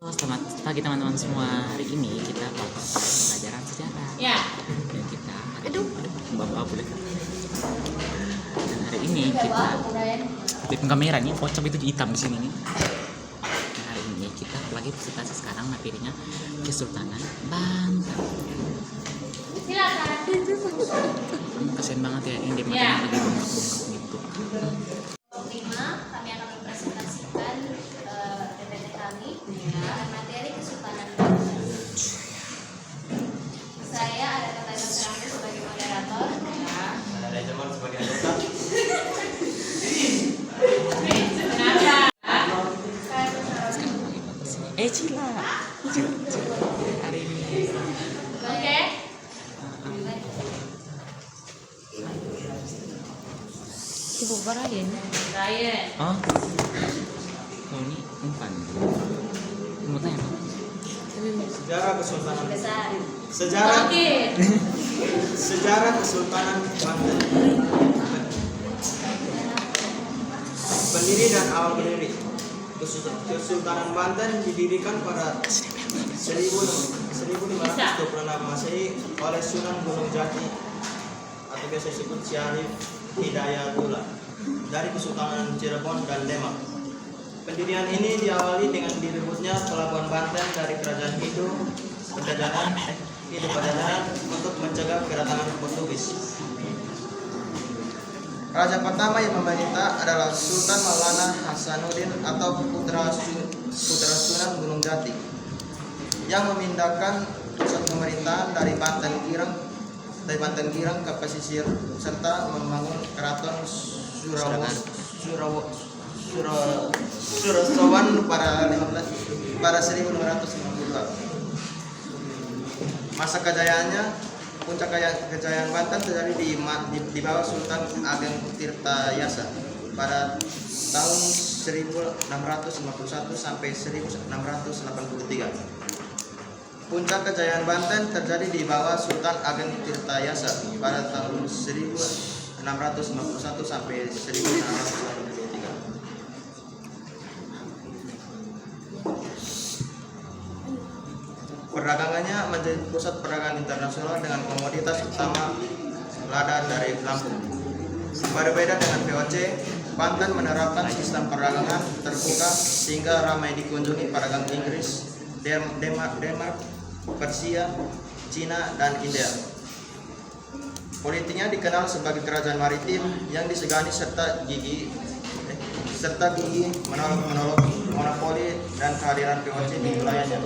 Selamat pagi teman-teman semua. Hari ini kita bakal pelajaran sejarah. Ya. Dan kita, bawa boleh. Dan hari ini kita tip kamera nih, pocong itu hitam di sini nih. Dan hari ini kita lagi presentasi sekarang materinya Kesultanan Banten. Silakan. Kasian banget ya ini materinya lagi bengkak-bengkak gitu. 5 kami akan mempresentasikan PPT kami dengan materi Kesultanan Banten. Saya ada Kata Serangga sebagai moderator. Ada Jamal sebagai anggota. Cila. Hari ini. Oke. Ibu Ryan. Ryan. Oh. Oh ini umpan. Mau tanya apa? Sejarah Kesultanan Besar. Sejarah Sejarah Kesultanan Banten. Pendiri dan awal berdiri. Kesultanan Banten didirikan pada 1526 Masehi oleh Sunan Gunung Jati atau biasa disebut Syarif Hidayatullah dari Kesultanan Cirebon dan Demak. Pendirian ini diawali dengan direbutnya pelabuhan Banten dari Kerajaan Hindu Pajajaran untuk mencegah kedatangan Portugis. Raja pertama yang memerintah adalah Sultan Maulana Hasanuddin atau putra Sunan Gunung Jati yang memindahkan pusat pemerintahan dari Banten Girang ke pesisir serta membangun keraton Surasawan pada 1552. Masa kejayaannya, puncak kejayaan Banten terjadi di bawah Sultan Ageng Tirtayasa pada tahun 1651 sampai 1683. Puncak kejayaan Banten terjadi di bawah Sultan Ageng Tirtayasa pada tahun 1651 sampai 1683. Perdagangannya menjadi pusat perdagangan internasional dengan komoditas utama lada dari Lampung. Berbeda dengan VOC, Banten menerapkan sistem perdagangan terbuka sehingga ramai dikunjungi pedagang Inggris, Denmark, Persia, Cina, dan India. Politiknya dikenal sebagai kerajaan maritim yang disegani serta gigi menolak monopoli dan kehadiran VOC di wilayahnya.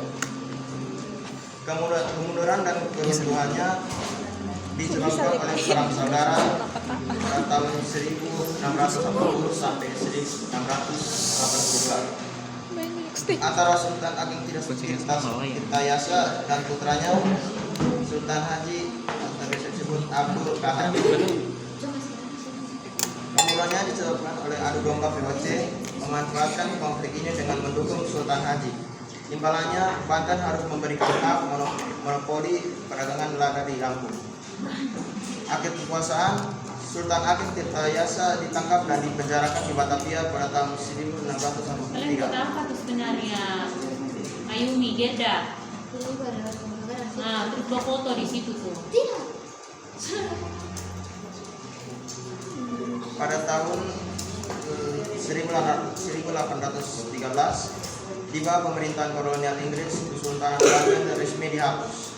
Kemunduran dan keruntuhannya disebabkan oleh perang saudara pada tahun 1680 sampai 1682 antara Sultan Ageng Tirtayasa dan putranya Sultan Haji atau biasa disebut Abdul Kahar. Kemudiannya disebabkan oleh adu domba VOC memanfaatkan konflik ini dengan mendukung Sultan Haji. Imbalannya, Banten harus memberikan hak monopoli perdagangan lada di Lampung. Akhir kekuasaan, Sultan Ageng Tirtayasa ditangkap dan dipenjarakan di Batavia pada tahun 1683. Kalian apa tuh sebenarnya? Mayumi Geda. Nah, terus dua foto di situ tuh. Tidak. Pada tahun 1813, di bawah pemerintahan kolonial Inggris, Kesultanan Banten resmi dihapus.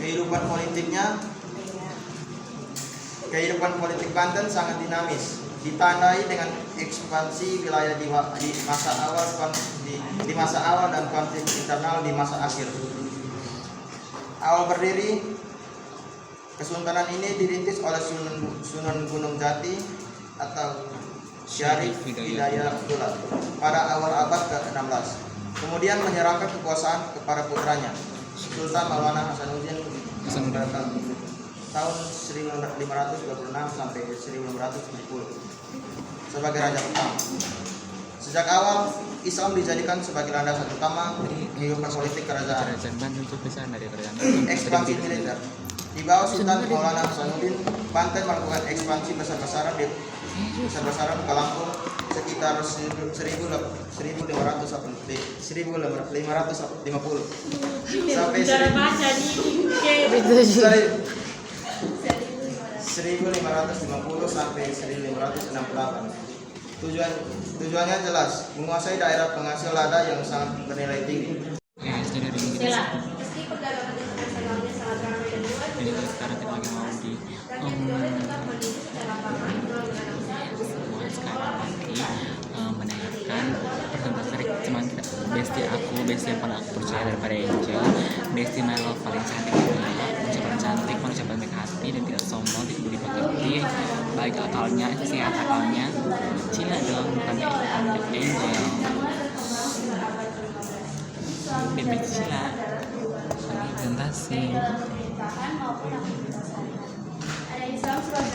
Kehidupan politik Banten sangat dinamis, ditandai dengan ekspansi wilayah di masa awal dan konflik internal di masa akhir. Awal berdiri, Kesultanan ini dirintis oleh Sunan Gunung Jati atau Syarif Hidayatullah pada awal abad ke-16. Kemudian menyerahkan kekuasaan kepada putranya, Sultan Maulana Hasanuddin pada tahun 1526 sampai 1670 sebagai raja pertama. Sejak awal, Islam dijadikan sebagai landasan utama kehidupan politik kerajaan. Banten itu besar dari kerajaan. Ekspansi militer. Di bawah Sultan Maulana Hasanuddin, Banten melakukan ekspansi besar-besaran ke Lampung sekitar 1550 sampai Cara baca nih. 1550 sampai 1568. Tujuannya jelas, menguasai daerah penghasil lada yang sangat bernilai tinggi. Jadi hari ini Stella. jadi kalau sekarang kita lagi mau di sekarang lagi menanyakan presentasi cuman kita bestie yang paling aku percaya daripada Angel, bestie my love paling cantik, ucapan cantik, manusia paling baik hati dan tidak sombong, tidak budi pekerti, baik akalnya, sehat akalnya. Cila dong, bukan Angel. Bebek Cila presentasi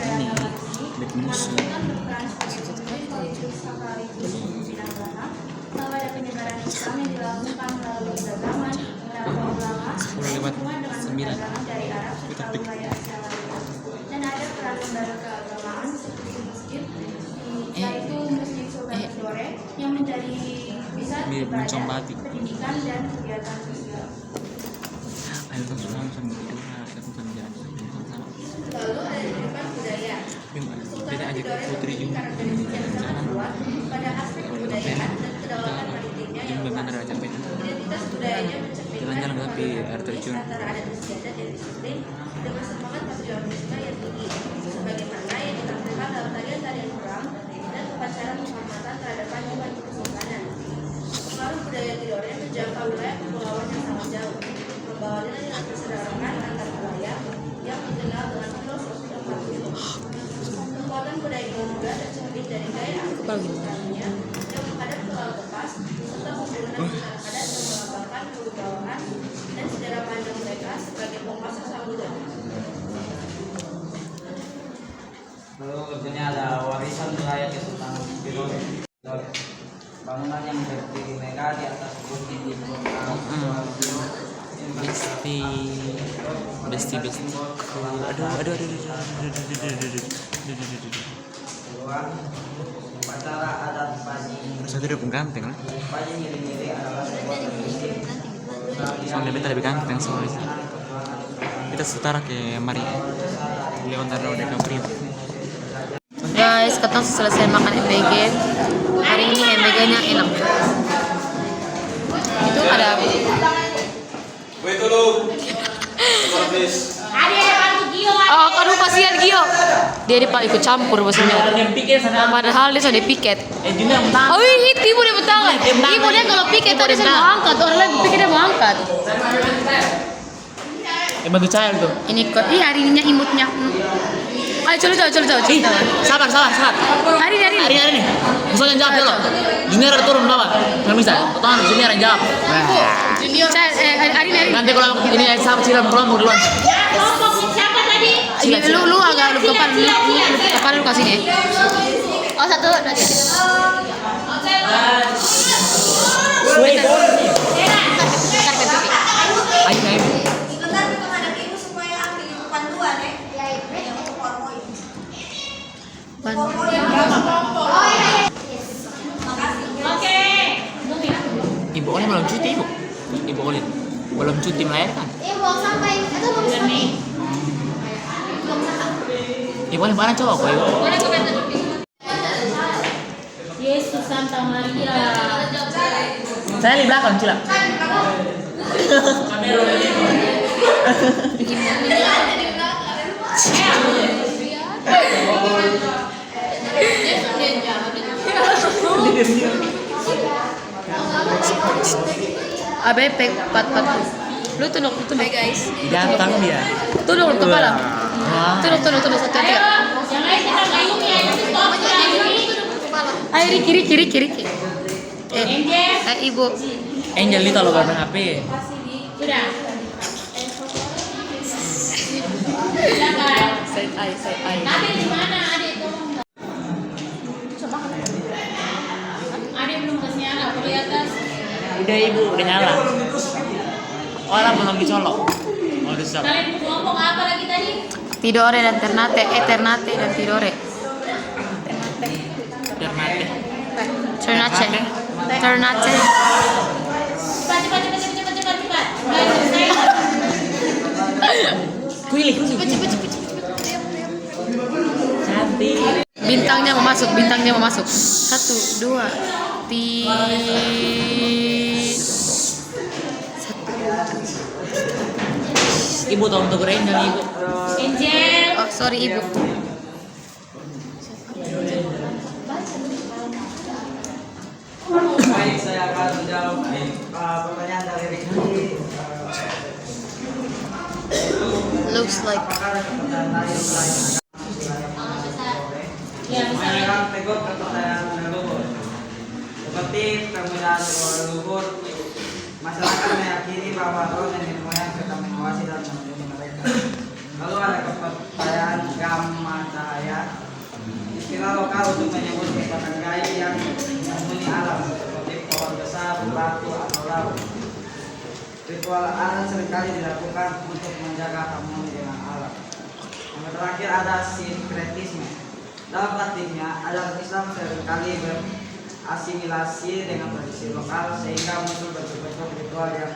ini bebek musuh. Sepuluh lewat 9. Dan ada peran lembaga keagamaan seperti masjid, yaitu Masjid Sultan Sore yang menjadi pusat ibadah, pendidikan dan kegiatan sosial. Ayo langsung tidur, kita langsung jalan sama. Lalu ada kehidupan budaya. Kita ajak Putri juga Pada aspek kebudayaan dan kedaulatan maritimnya yang identitas budayanya mencerminkan jalan-jalan tapi air terjun. antara adat istiadat dan disiplin dengan semangat patriotisme yang tinggi, sebagaimana yang ditampilkan dalam tarian-tarian perang dan upacara penghormatan terhadap panji-panji kesultanan. Pengaruh budaya Tidore menjangkau wilayah kepulauan yang sangat jauh, membawa nilai persaudaraan antar wilayah yang dikenal dengan filosofi dan praktik. Kekuatan budaya juga tercermin dari gaya aktivitasnya yang menghadap ke laut lepas serta penggunaan adat yang melambangkan kewibawaan dan sejarah panjang mereka sebagai pemangsa samudra. Lalu ini ada warisan wilayah Kesultanan Tidore. Bangunan yang berdiri megah di atas bukit di Besti. Aduh. Ruang upacara adat Panji. Masa itu udah ganteng lah. Panji Nyiri adalah sebuah tradisi. Soalnya beta lebih ganteng soalnya. Kita setara ke Mari Leonardo DiCaprio. Guys, kita selesai makan MBG. Hari ini MBG-nya enak. Itu ada oh, kan kasihan Gio. Dia ikut campur bosnya. Padahal dia sudah piket. Oh, itu ibu dia bertangan. Ibu dia kalau piket tadi saya mau angkat, orang lain piket dia mau angkat. Bantu cair tuh. Ini kok, hari ininya imutnya. Ayo coba. Sabar. Hari nih. Misalnya jawab dulu. Junior ada turun bawah. Nggak bisa. Tangan junior yang jawab. Junior. Hari. Nanti kalau ini sama Cilam kelompok duluan. Siapa tadi? Lu agak lu kepala lu kasih nih. Oh, 1, 2, 3. Ayo. Oke. Ibu Olin belum cuti, Ibu. Ibu Olin belum cuti melahirkan. Udah nih. Ibu Olin mana cowok kok, Ibu? Yesus Santa Maria. Saya di belakang, Cila. Abe pek pat. Lu tunduk guys. Ganteng dia. Tunduk kepala. Wah. Tunduk 1, 2, 3. Jangan kita ngayung ya. Ayo kiri. Ibu. Angel itu kalau bareng HP. Sudah. Silakan. Side eye. Nanti di mana adik tolong? Adik belum kasih anak di atas. Udah Ibu, udah nyala. Orang belum dicolok. Oh, udah siap. Kalian kelompok apa lagi tadi? Tidore dan Ternate, Ternate dan Tidore. Ternate. Ternate. Ternate. Cepat. Udah selesai. Kuili. Cantik. Bintangnya mau masuk. 1, 2, 3. Ibu tolong tegurin dan ibu. Angel. Oh, sorry Ibu. Baik, saya akan menjawab pertanyaan dari Ricky. Looks like Apakah ada kepercayaan lain selain Ya, misalnya. Mereka teguh kepercayaan leluhur. Seperti penggunaan leluhur, masyarakat meyakini bahwa roh nenek moyang sedang mengawasi dan melindungi mereka. Lalu ada kepercayaan gamma cahaya, istilah lokal untuk menyebut kekuatan gaib yang menghuni alam seperti pohon besar, batu atau laut. Ritual adat seringkali dilakukan untuk menjaga harmoni dengan alam. Yang terakhir ada sinkretisme. Dalam praktiknya, ajaran Islam seringkali berasimilasi dengan tradisi lokal sehingga muncul bentuk-bentuk ritual yang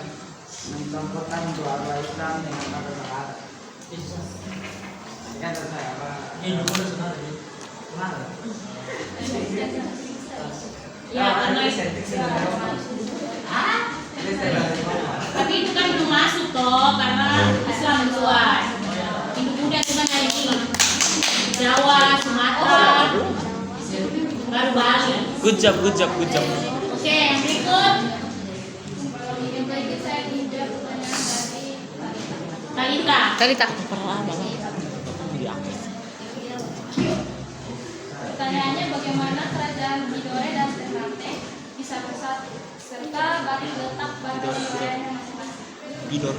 mencampurkan dua Islam dengan kata adat. Sekian dari saya. Ya, karena tapi itu kan belum masuk toh, karena Islam luas. Hindu Buddha itu kan ada di Jawa, Sumatera, baru Bali. Good job. Oke, yang berikut. Talita. Pertanyaannya bagaimana kerajaan Tidore dan Ternate bisa bersatu serta bagi letak bagian wilayahnya masing-masing. Bidor.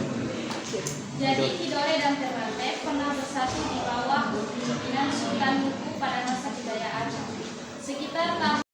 Jadi Tidore dan Ternate pernah bersatu di bawah pimpinan Sultan Muku pada masa kejayaan sekitar tahun